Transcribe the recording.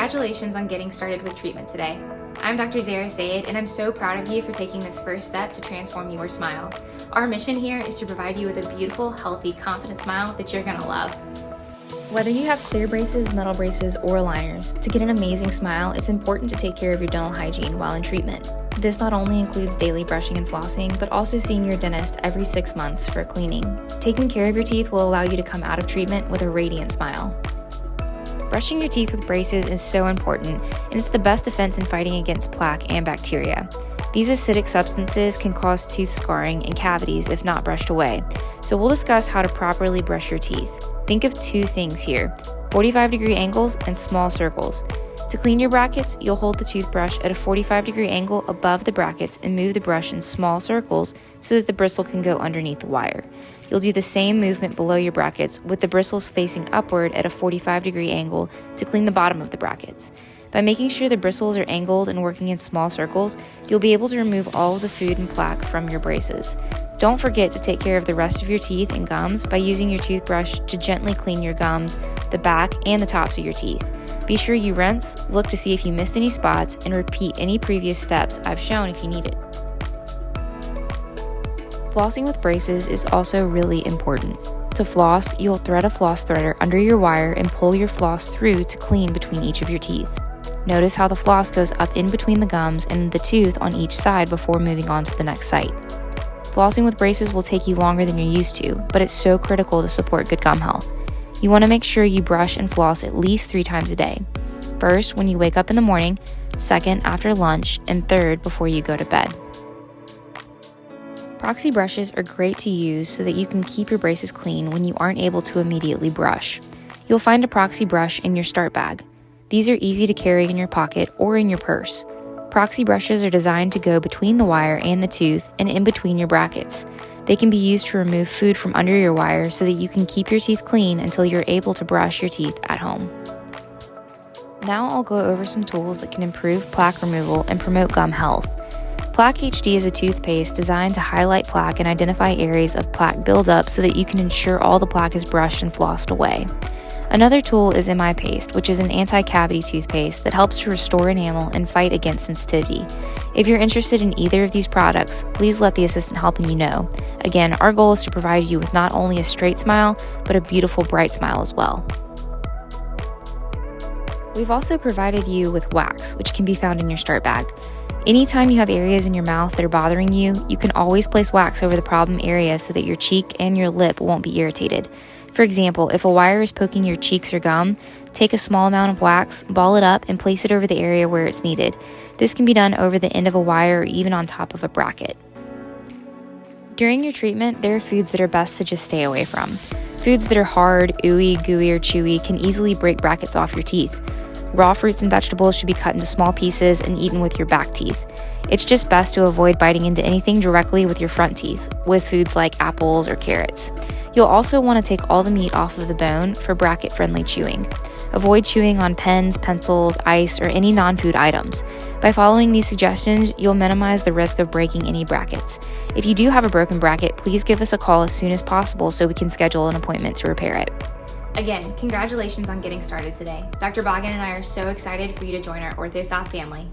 Congratulations on getting started with treatment today. I'm Dr. Zara Sayed, and I'm so proud of you for taking this first step to transform your smile. Our mission here is to provide you with a beautiful, healthy, confident smile that you're gonna love. Whether you have clear braces, metal braces, or aligners, to get an amazing smile, it's important to take care of your dental hygiene while in treatment. This not only includes daily brushing and flossing, but also seeing your dentist every 6 months for cleaning. Taking care of your teeth will allow you to come out of treatment with a radiant smile. Brushing your teeth with braces is so important, and it's the best defense in fighting against plaque and bacteria. These acidic substances can cause tooth scarring and cavities if not brushed away, so we'll discuss how to properly brush your teeth. Think of 2 things here: 45-degree angles and small circles. To clean your brackets, you'll hold the toothbrush at a 45-degree angle above the brackets and move the brush in small circles so that the bristle can go underneath the wire. You'll do the same movement below your brackets with the bristles facing upward at a 45-degree angle to clean the bottom of the brackets. By making sure the bristles are angled and working in small circles, you'll be able to remove all of the food and plaque from your braces. Don't forget to take care of the rest of your teeth and gums by using your toothbrush to gently clean your gums, the back, and the tops of your teeth. Be sure you rinse, look to see if you missed any spots, and repeat any previous steps I've shown if you need it. Flossing with braces is also really important. To floss, you'll thread a floss threader under your wire and pull your floss through to clean between each of your teeth. Notice how the floss goes up in between the gums and the tooth on each side before moving on to the next site. Flossing with braces will take you longer than you're used to, but it's so critical to support good gum health. You want to make sure you brush and floss at least 3 times a day. First, when you wake up in the morning, second, after lunch, and third, before you go to bed. Proxy brushes are great to use so that you can keep your braces clean when you aren't able to immediately brush. You'll find a Proxy brush in your start bag. These are easy to carry in your pocket or in your purse. Proxy brushes are designed to go between the wire and the tooth and in between your brackets. They can be used to remove food from under your wire so that you can keep your teeth clean until you're able to brush your teeth at home. Now I'll go over some tools that can improve plaque removal and promote gum health. Plaque HD is a toothpaste designed to highlight plaque and identify areas of plaque buildup so that you can ensure all the plaque is brushed and flossed away. Another tool is MI Paste, which is an anti-cavity toothpaste that helps to restore enamel and fight against sensitivity. If you're interested in either of these products, please let the assistant helping you know. Again, our goal is to provide you with not only a straight smile, but a beautiful, bright smile as well. We've also provided you with wax, which can be found in your start bag. Anytime you have areas in your mouth that are bothering you, you can always place wax over the problem area so that your cheek and your lip won't be irritated. For example, if a wire is poking your cheeks or gum, take a small amount of wax, ball it up, and place it over the area where it's needed. This can be done over the end of a wire or even on top of a bracket. During your treatment, there are foods that are best to just stay away from. Foods that are hard, ooey, gooey, or chewy can easily break brackets off your teeth. Raw fruits and vegetables should be cut into small pieces and eaten with your back teeth. It's just best to avoid biting into anything directly with your front teeth, with foods like apples or carrots. You'll also want to take all the meat off of the bone for bracket-friendly chewing. Avoid chewing on pens, pencils, ice, or any non-food items. By following these suggestions, you'll minimize the risk of breaking any brackets. If you do have a broken bracket, please give us a call as soon as possible so we can schedule an appointment to repair it. Again, congratulations on getting started today. Dr. Boggin and I are so excited for you to join our Ortho South family.